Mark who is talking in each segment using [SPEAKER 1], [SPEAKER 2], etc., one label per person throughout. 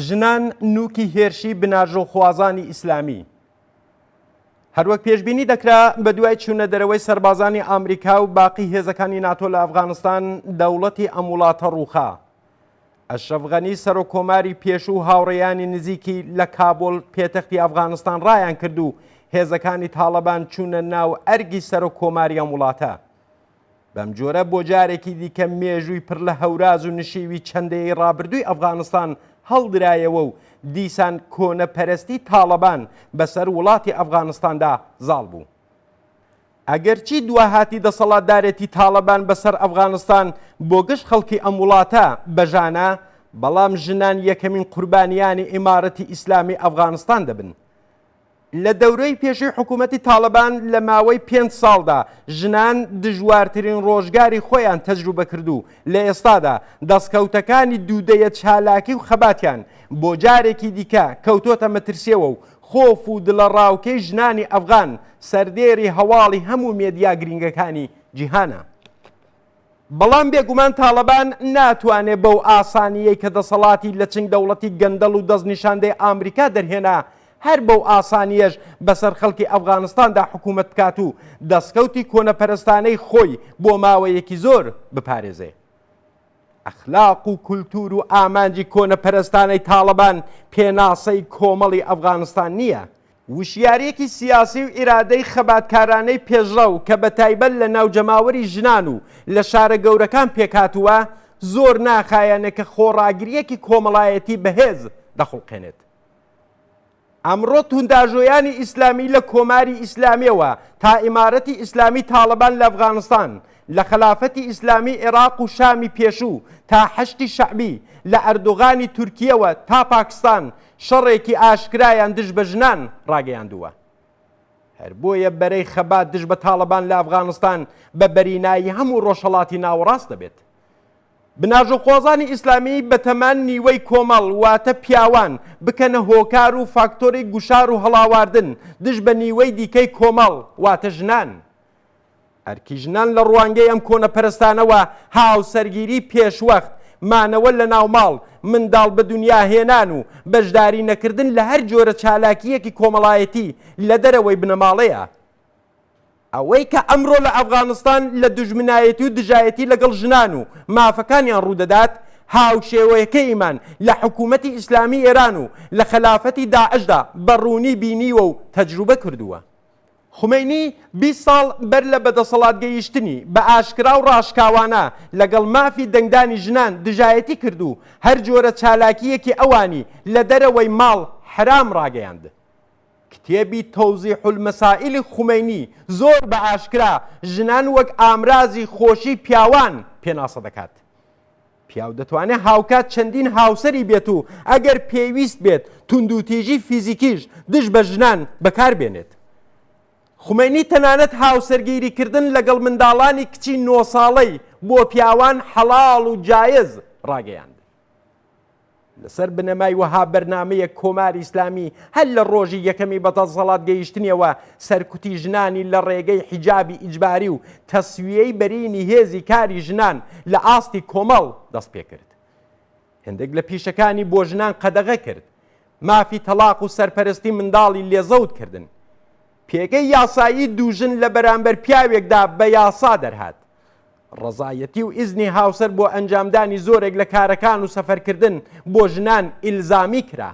[SPEAKER 1] ژنان نووکی هێرشی بناژۆخوازانی ئیسلامی هەروەک پێشبینی دەکرا بە دوای چوونە دەرەوەی سەربازانی ئامریکا و باقی هێزەکانی ناتۆ لە ئەفغانستان دەوڵەتی ئەم وڵاتە ڕووخا. ئەشرەف غەنی سەرۆکۆماری پێشوو هاوڕێیانی نزیکی لە کابۆل پێتەختی ئەفغانستان ڕایان کرد و هێزەکانی تاڵەبان چوونە ناو ئەرگی سەرۆکۆماری ئەم وڵاتە. بەم جۆرە بۆ جارێکی دیکە مێژووی پڕ لە هەوراز و نشیوی چەندەیەی ڕابردووی ئەفغانستان هەڵدرایەوە و دیسان کۆنەپەرستی تاڵەبان بەسەر وڵاتی ئەفغانستاندا زاڵ بوو. ئەگەرچی دوهاتی دەسەڵاتدارێتی تاڵەبان بەسەر ئەفغانستان بۆ گشت خەڵکی ئەم وڵاتە بەژانە، بەڵام ژنان یەکەمین قوربانیانی ئیمارەتی ئیسلامی ئەفغانستان دەبن. لە دەورەی پێشووی حکوومەتی تاڵەبان لە ماوەی 5 ساڵدا ژنان دژوارترین ڕۆژگاری خۆیان تەجروبە کردو. لە ئێستادا دەستکەوتەکانی دوودەیە چالاکی و خەباتیان بۆ جارێکی دیکە کەوتۆتە مەترسیەوە و خۆف و دڵە ڕاوکەی ژنانی ئەفغان سەردێری هەواڵی هەموو مێدیا گرنگەکانی جیهانە. بەڵام بێگومان تاڵەبان ناتوانێت بەو ئاسانیەی کە دەسەڵاتی لە چنگ دەوڵەتی گەندەڵ و دەستنیشاندەی ئامریکا دەرهێنا هەر بەو ئاسانیەش بەسەر خەڵکی ئەفغانستاندا حکوومەت بکات و دەستکەوتی کۆنەپەرستانەی خۆی بۆ ماوەیەکی زۆر بپارێزێ. ئەخلاق و کولتور و ئامانجی کۆنەپەرستانەی تاڵەبان پێناسەی کۆمەڵی ئەفغانستان نییە. وشیارێکی سیاسی و ئیرادەی خەباتکارانەی پێشڕەو کە بە تایبەت لە ناوجەماوەری ژنان و لە شارە گەورەکان پێکاتووە زۆر ناخایەنە کە خۆڕاگریەکی کۆمەڵایەتی بەهێز دەخڵقێنێت. ئەمڕۆ تونداژۆیانی ئیسلامی لە کۆماری ئیسلامیەوە تا ئیمارەتی ئیسلامی تاڵەبان لە ئەفغانستان، لە خلافەتی ئیسلامی عێراق و شامی پێشوو تا حەشتی شەعبی، لە ئەردوغانی تورکیەوە تا پاکستان شەڕێکی ئاشکرایان دژ بە ژنان ڕاگەیاندووە. هەر بۆیە بەرەی خەبات دژ بە تاڵەبان لە ئەفغانستان بە بەرینایی هەموو ڕۆژهەڵاتی ناوەڕاست دەبێت. بناژۆخوازانی ئیسلامی بەتەمان نیوەی کۆمەڵ واتە پیاوان بکەنە هۆکار و فاکتۆری گوشار و هەڵاواردن دژ بە نیوەی دیکەی کۆمەڵ واتە ژنان. ئەرکی ژنان لە ڕوانگەی ئەم کۆنەپەرستانەوە هاوسەرگیری پێشوەخت، مانەوە لە ناوماڵ، منداڵ بە دنیا هێنان و بەشداری نەکردن لە هەر جۆرە چالاکیەکی کۆمەڵایەتی لە دەرەوەی بنەماڵەیە. ئەوەی کە ئەمڕۆ لە ئەفغانستان لە دوژمنایەتی و دژایەتی لەگەڵ ژنان و مافەکانیان ڕوودەدات هاوشێوەیەکەیمان لە حکوومەتی ئیسلامی ئێران و لە خلافەتی داعشدا بەڕوونی بینیوە و تەجروبە کردووە. خومەینی 20 ساڵ بەر لە بەدەسەڵات گەیشتنی بە ئاشکرا و ڕاشکاوانە لەگەڵ مافی دەنگدانی ژنان دژایەتی کردو، هەر جۆرە چالاکیەکی ئەوانی لە دەرەوەی ماڵ حرام ڕاگەیاند. کتێبی تەوزیح المەسائیلی خومەینی زۆر بە ئاشکرا ژنان وەک ئامرازی خۆشی پیاوان پێناسە دەکات. پیاو دەتوانێت هاوکات چەندین هاوسەری بێت و ئەگەر پێویست بێت توندوتیژی فیزیکیش دژ بە ژنان بەکاربێنێت. خومەینی تەنانەت هاوسەرگیریکردن لەگەڵ منداڵانی کچی 9 ساڵەی بۆ پیاوان حەڵاڵ و جایز ڕاگەیاند. لەسەر بنەمای وەها بەرنامەیە کۆماری ئیسلامی هەر لە ڕۆژی یەکەمی بەدەسەڵات گەیشتنیەوە سەرکوتی ژنانی لە ڕێگەی حیجابی ئیجباری و تەسویەی بەرینی هێزی کاری ژنان لە ئاستی کۆمەڵ دەست پێ کرد. هەندێک لە پیشەکانی بۆ ژنان قەدەغە کرد، مافی تەلاق و سەرپەرستی منداڵی لێزەوت کردن. پێگەی یاسایی دووژن لە بەرامبەر پیاوێکدا بە یاسا دەرهات. ڕەزایەتی و ئیزنی هاوسەر بۆ ئەنجامدانی زۆرێک لە کارەکان و سەفەرکردن بۆ ژنان ئیلزامی کرا.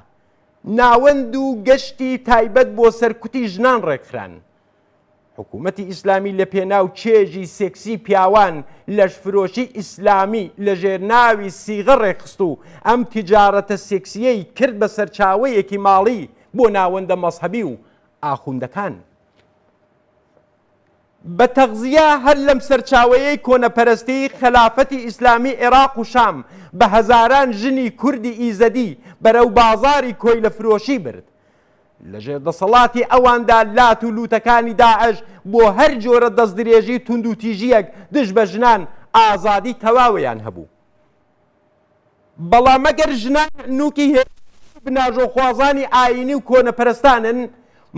[SPEAKER 1] ناوەند و گەشتی تایبەت بۆ سەرکوتی ژنان ڕێکخران. حکوومەتی ئیسلامی لە پێناو چێژی سێکسی پیاوان لەشفرۆشی ئیسلامی لە ژێرناوی سیغە ڕێکخست و ئەم تیجارەتە سێکسیەی کرد بە سەرچاوەیەکی ماڵی بۆ ناوەندە مەزهەبی و ئاخوندەکان. بە تەغزیە هەر لەم سەرچاوەیەی کۆنەپەرستی خلافەتی ئیسلامی عێراق و شام بە هەزاران ژنی کوردی ئیزەدی بەرەو بازاری کۆی لە فرۆشی برد. لەژێر دەسەڵاتی ئەواندا لات و لووتەکانی داعش بۆ هەر جۆرە دەستدرێژی توندوتیژیەک دژ بە ژنان ئازادی تەواویان هەبوو. بەڵام ئەگەر ژنان نووکی هێرشی بناژۆخوازانی ئاینی و کۆنەپەرستانن،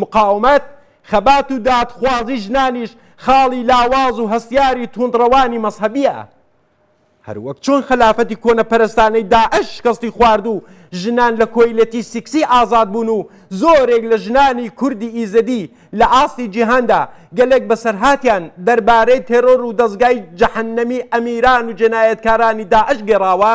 [SPEAKER 1] مقاومەت، خەبات و دادخوازی ژنانیش خاڵی لاواز و هەستیاری توندڕەوانی مەزهەبیە. هەروەک چۆن خلافەتی کۆنەپەرستانەی داعش شکستی خوارد و ژنان لە کۆیلەتی سیکسی ئازاد بوون و زۆرێک لە ژنانی کوردی ئیزدی لە ئاستی جیهاندا گەلێک بەسەرهاتیان دەربارەی تێرۆر و دەستگای جەحەنەمی ئەمیران و جەنایەتکارانی داعش گێڕاوە،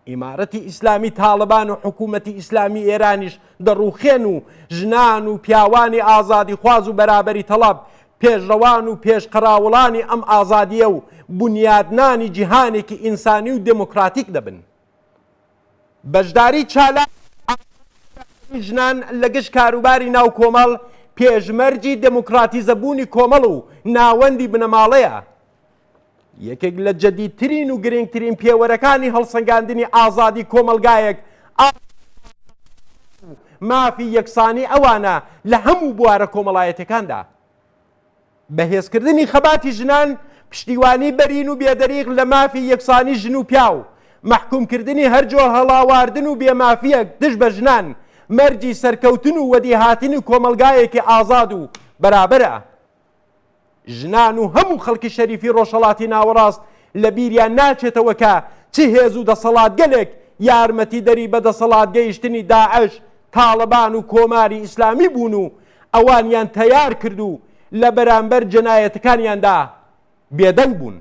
[SPEAKER 1] ئیمارەتی ئیسلامی تاڵبان و حکوومەتی ئیسلامی ئێرانیش دەڕوخێن و ژنان و پیاوانی ئازادی خواز و بەرابەری تەڵاب پێشڕەوان و پێشقەراوڵانی ئەم ئازادیە و بنیادنانی جیهانێکی ئینسانی و دموکراتیک دەبن. بەشداری چالاک ژنان لە گشت کاروباری ناو کۆمەڵ پێشمەرجی دموکراتیزەبوونی کۆمەڵ و ناوەندی بنەماڵەیە. یەکێک لە جەدیدترین و گرنگترین پێوەرەکانی هەڵسەنگاندنی ئازادی کۆمەلگایەک مافی یەکسانی ئەوانە لە هەموو بوارە کۆمەڵایەتەکاندا. بەهێزکردنی خەباتی ژنان پشتیوانی بەرین و بێدەریغ لە مافی یەکسانی ژن و پیاو، محکومکردنی هەرجۆر هەڵاواردن و بێمافیەک دژ بە ژنان مەرجی سەرکەوتن و وەدیهاتنی کۆمەلگایەکی ئازاد و بەرابەرە. ژنان و هەموو خەڵکی شەریفی ڕۆژهەڵاتی ناوەڕاست لە بیریان ناچێتەوە کە چ هێز و دەسەڵات گەلێک یارمەتی دەری بە دەسەڵات گەیشتنی داعش، تاڵبان و کۆماری ئیسلامی بوون و ئەوانیان تەیار کرد و لە بەرامبەر جەنایەتەکانیاندا بێدەنگ بوون.